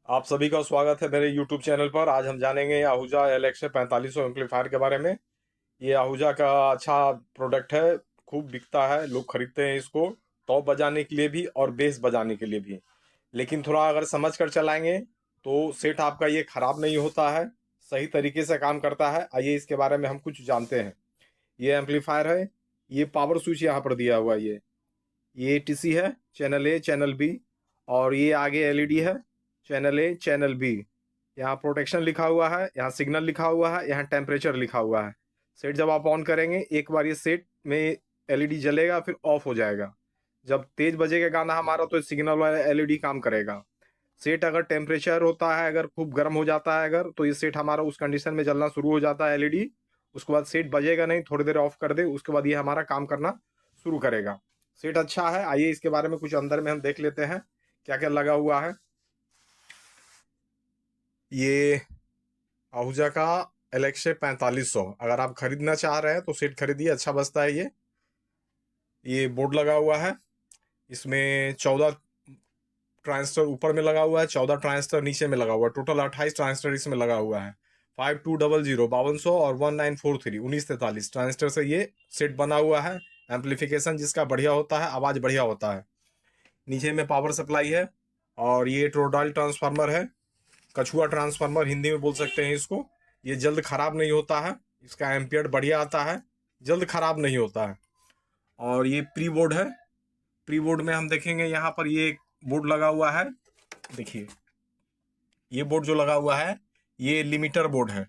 आप सभी का स्वागत है मेरे YouTube चैनल पर। आज हम जानेंगे आहूजा LX 4500 एम्पलीफायर के बारे में। ये आहूजा का अच्छा प्रोडक्ट है, खूब बिकता है, लोग खरीदते हैं इसको टॉप बजाने के लिए भी और बेस बजाने के लिए भी। लेकिन थोड़ा अगर समझ कर चलाएंगे तो सेट आपका ये खराब नहीं होता है, सही तरीके से काम करता है। आइए इसके बारे में हम कुछ जानते हैं। ये एम्पलीफायर है, ये पावर स्विच यहाँ पर दिया हुआ है। ये टीसी है, चैनल ए चैनल बी, और ये आगे एलईडी है, चैनल ए चैनल बी। यहाँ प्रोटेक्शन लिखा हुआ है, यहाँ सिग्नल लिखा हुआ है, यहाँ टेम्परेचर लिखा हुआ है। सेट जब आप ऑन करेंगे एक बार ये सेट में एलईडी जलेगा, फिर ऑफ हो जाएगा। जब तेज बजेगा गाना हमारा तो सिग्नल वाला एलईडी काम करेगा। सेट अगर टेम्परेचर होता है, अगर खूब गर्म हो जाता है अगर, तो ये सेट हमारा उस कंडीशन में जलना शुरू हो जाता है एलईडी। उसके बाद सेट बजेगा नहीं, थोड़ी देर ऑफ कर दे, उसके बाद ये हमारा काम करना शुरू करेगा। सेट अच्छा है। आइए इसके बारे में कुछ अंदर में हम देख लेते हैं क्या क्या लगा हुआ है। ये आहूजा का LX 4500 अगर आप खरीदना चाह रहे हैं तो सेट खरीदिए, अच्छा बजता है ये बोर्ड लगा हुआ है। इसमें 14 ट्रांजिस्टर ऊपर में लगा हुआ है, 14 ट्रांजिस्टर नीचे में लगा हुआ है, टोटल 28 ट्रांजिस्टर इसमें लगा हुआ है। 5200 5200 और 1943 1943 ट्रांजिस्टर से ये सेट बना हुआ है। एम्पलीफिकेशन जिसका बढ़िया होता है, आवाज़ बढ़िया होता है। नीचे में पावर सप्लाई है, और ये टोरॉइडल ट्रांसफार्मर है, कछुआ ट्रांसफार्मर हिंदी में बोल सकते हैं इसको। ये जल्द खराब नहीं होता है, इसका एम्पियर बढ़िया आता है, जल्द खराब नहीं होता है। और ये प्री बोर्ड है। प्री बोर्ड में हम देखेंगे यहाँ पर ये एक बोर्ड लगा हुआ है। देखिए ये बोर्ड जो लगा हुआ है ये लिमिटर बोर्ड है।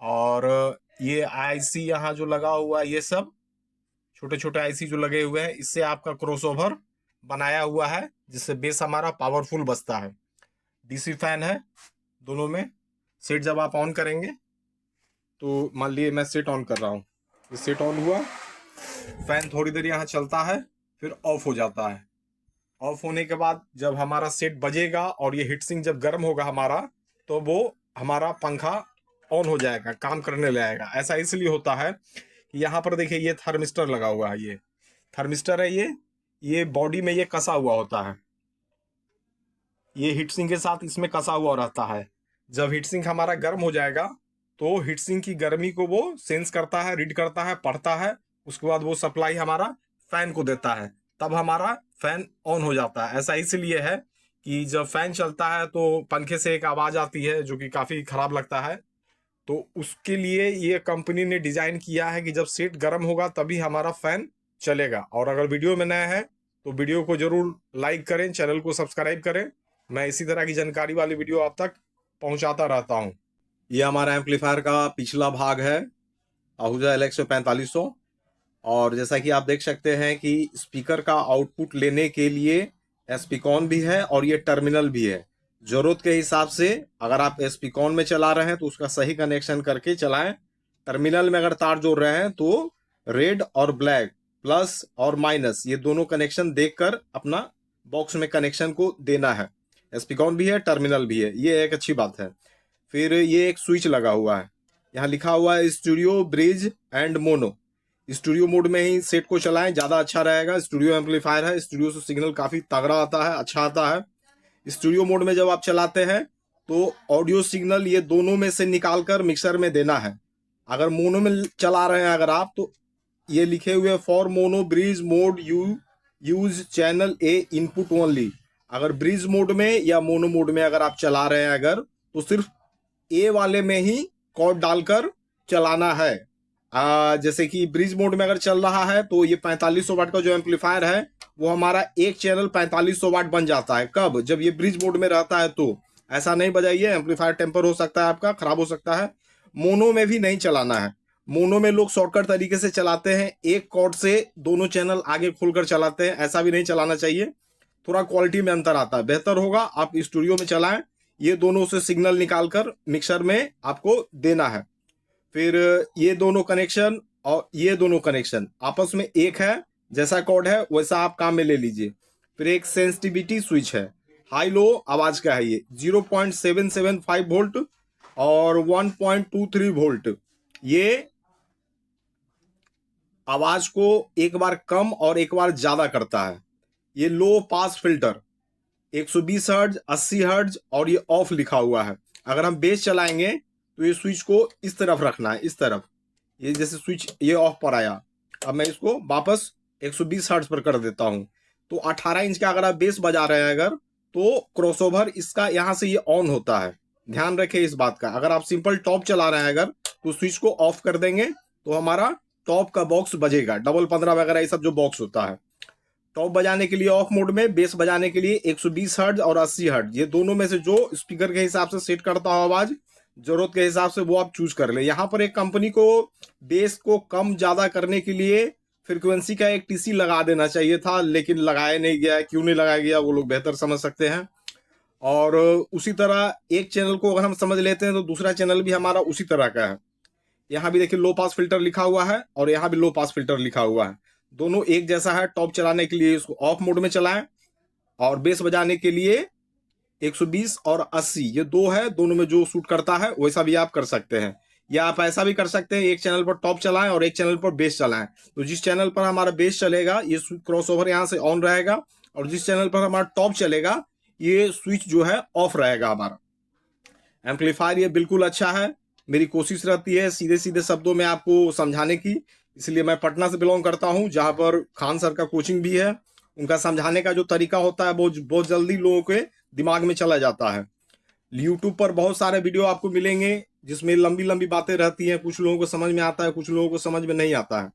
और ये आईसी यहाँ जो लगा हुआ है, ये सब छोटे छोटे आईसी जो लगे हुए हैं, इससे आपका क्रॉसओवर बनाया हुआ है, जिससे बेस हमारा पावरफुल बजता है। डीसी फैन है दोनों में। सेट जब आप ऑन करेंगे तो मान लिए मैं सेट ऑन कर रहा हूँ, ये सेट ऑन हुआ, फैन थोड़ी देर यहाँ चलता है, फिर ऑफ हो जाता है। ऑफ होने के बाद जब हमारा सेट बजेगा और ये हीट सिंक जब गर्म होगा हमारा, तो वो हमारा पंखा ऑन हो जाएगा, काम करने लगेगा। ऐसा इसलिए होता है कि यहाँ पर देखिए ये थर्मिस्टर लगा हुआ है। ये थर्मिस्टर है, ये बॉडी में ये कसा हुआ होता है, ये हीट सिंक के साथ इसमें कसा हुआ रहता है। जब हीट सिंक हमारा गर्म हो जाएगा तो हीट सिंक की गर्मी को वो सेंस करता है, रीड करता है, पढ़ता है। उसके बाद वो सप्लाई हमारा फैन को देता है, तब हमारा फैन ऑन हो जाता है। ऐसा इसलिए है कि जब फैन चलता है तो पंखे से एक आवाज़ आती है जो कि काफ़ी खराब लगता है। तो उसके लिए ये कंपनी ने डिज़ाइन किया है कि जब सेट गर्म होगा तभी हमारा फैन चलेगा। और अगर वीडियो में नया है तो वीडियो को जरूर लाइक करें, चैनल को सब्सक्राइब करें। मैं इसी तरह की जानकारी वाली वीडियो आप तक पहुंचाता रहता हूं। ये हमारा एम्पलीफायर का पिछला भाग है, आहूजा LX 4500। और जैसा कि आप देख सकते हैं कि स्पीकर का आउटपुट लेने के लिए एस्पीकॉन भी है और ये टर्मिनल भी है। जरूरत के हिसाब से अगर आप एस्पीकॉन में चला रहे हैं तो उसका सही कनेक्शन करके चलाएं। टर्मिनल में अगर तार जोड़ रहे हैं तो रेड और ब्लैक, प्लस और माइनस, ये दोनों कनेक्शन देखकर अपना बॉक्स में कनेक्शन को देना है। एस्पीकॉन भी है, टर्मिनल भी है, ये एक अच्छी बात है। फिर ये एक स्विच लगा हुआ है, यहाँ लिखा हुआ है studio bridge and mono. Studio mode में ही सेट को चलाएं, ज़्यादा अच्छा रहेगा। स्टूडियो एम्पलीफायर है, स्टूडियो से सिग्नल काफ़ी तगड़ा आता है, अच्छा आता है। स्टूडियो मोड में जब आप चलाते हैं तो ऑडियो सिग्नल ये दोनों में से निकाल कर मिक्सर में देना है। अगर मोनो में चला रहे हैं अगर आप, तो ये लिखे हुए for mono bridge mode use channel A input only. अगर ब्रिज मोड में या मोनो मोड में अगर आप चला रहे हैं अगर, तो सिर्फ ए वाले में ही कॉर्ड डालकर चलाना है। जैसे कि ब्रिज मोड में अगर चल रहा है तो ये 4500 वाट का जो एम्पलीफायर है वो हमारा एक चैनल 4500 वाट बन जाता है। कब? जब ये ब्रिज मोड में रहता है। तो ऐसा नहीं बजाइए, एम्पलीफायर टेम्पर हो सकता है, आपका खराब हो सकता है। मोनो में भी नहीं चलाना है। मोनो में लोग शॉर्टकट तरीके से चलाते हैं, एक कॉर्ड से दोनों चैनल आगे खोलकर चलाते हैं, ऐसा भी नहीं चलाना चाहिए। थोड़ा क्वालिटी में अंतर आता है। बेहतर होगा आप स्टूडियो में चलाएं, ये दोनों से सिग्नल निकालकर मिक्सर में आपको देना है। फिर ये दोनों कनेक्शन और ये दोनों कनेक्शन आपस में एक है, जैसा कॉर्ड है वैसा आप काम में ले लीजिए। फिर एक सेंसिटिविटी स्विच है, हाई लो आवाज का है, ये 0.775 वोल्ट और 1.23 वोल्ट। ये आवाज को एक बार कम और एक बार ज्यादा करता है। ये लो पास फिल्टर, 120 हर्ट्ज, 80 हर्ट्ज और ये ऑफ लिखा हुआ है। अगर हम बेस चलाएंगे तो ये स्विच को इस तरफ रखना है, इस तरफ। ये जैसे स्विच ये ऑफ पर आया, अब मैं इसको वापस 120 हर्ट्ज पर कर देता हूं। तो 18 इंच का अगर आप बेस बजा रहे हैं अगर, तो क्रॉसओवर इसका यहां से ये ऑन होता है। ध्यान रखें इस बात का। अगर आप सिंपल टॉप चला रहे हैं अगर, तो स्विच को ऑफ कर देंगे तो हमारा टॉप का बॉक्स बजेगा, डबल 15 वगैरह ये सब जो बॉक्स होता है। टॉप बजाने के लिए ऑफ मोड में, बेस बजाने के लिए 120 हर्ट्ज और 80 हर्ट्ज, ये दोनों में से जो स्पीकर के हिसाब से सेट करता हो आवाज, जरूरत के हिसाब से वो आप चूज कर ले। यहाँ पर एक कंपनी को बेस को कम ज्यादा करने के लिए फ्रीक्वेंसी का एक टीसी लगा देना चाहिए था, लेकिन लगाया नहीं गया। क्यों नहीं लगाया गया वो लोग बेहतर समझ सकते हैं। और उसी तरह एक चैनल को अगर हम समझ लेते हैं तो दूसरा चैनल भी हमारा उसी तरह का है। यहाँ भी देखिए लो पास फिल्टर लिखा हुआ है और यहाँ भी लो पास फिल्टर लिखा हुआ है, दोनों एक जैसा है। टॉप चलाने के लिए इसको ऑफ मोड में चलाएं और बेस बजाने के लिए 120 और 80 ये दो है, दोनों में जो सूट करता है वैसा भी आप कर सकते हैं। या आप ऐसा भी कर सकते हैं, एक चैनल पर टॉप चलाएं और एक चैनल पर बेस चलाएं। तो जिस चैनल पर हमारा बेस चलेगा ये क्रॉसओवर यहाँ से ऑन रहेगा, और जिस चैनल पर हमारा टॉप चलेगा ये स्विच जो है ऑफ रहेगा हमारा। एम्पलीफायर ये बिल्कुल अच्छा है। मेरी कोशिश रहती है सीधे सीधे शब्दों में आपको समझाने की, इसलिए मैं पटना से बिलोंग करता हूं, जहां पर खान सर का कोचिंग भी है। उनका समझाने का जो तरीका होता है बहुत जल्दी लोगों के दिमाग में चला जाता है। यूट्यूब पर बहुत सारे वीडियो आपको मिलेंगे जिसमें लंबी लंबी बातें रहती हैं, कुछ लोगों को समझ में आता है, कुछ लोगों को समझ में नहीं आता है।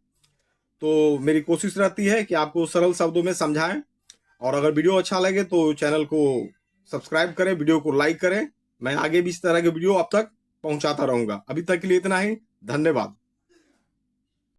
तो मेरी कोशिश रहती है कि आपको सरल शब्दों में समझाएं। और अगर वीडियो अच्छा लगे तो चैनल को सब्सक्राइब करें, वीडियो को लाइक करें। मैं आगे भी इस तरह के वीडियो आप तक पहुंचाता रहूंगा। अभी तक के लिए इतना ही, धन्यवाद।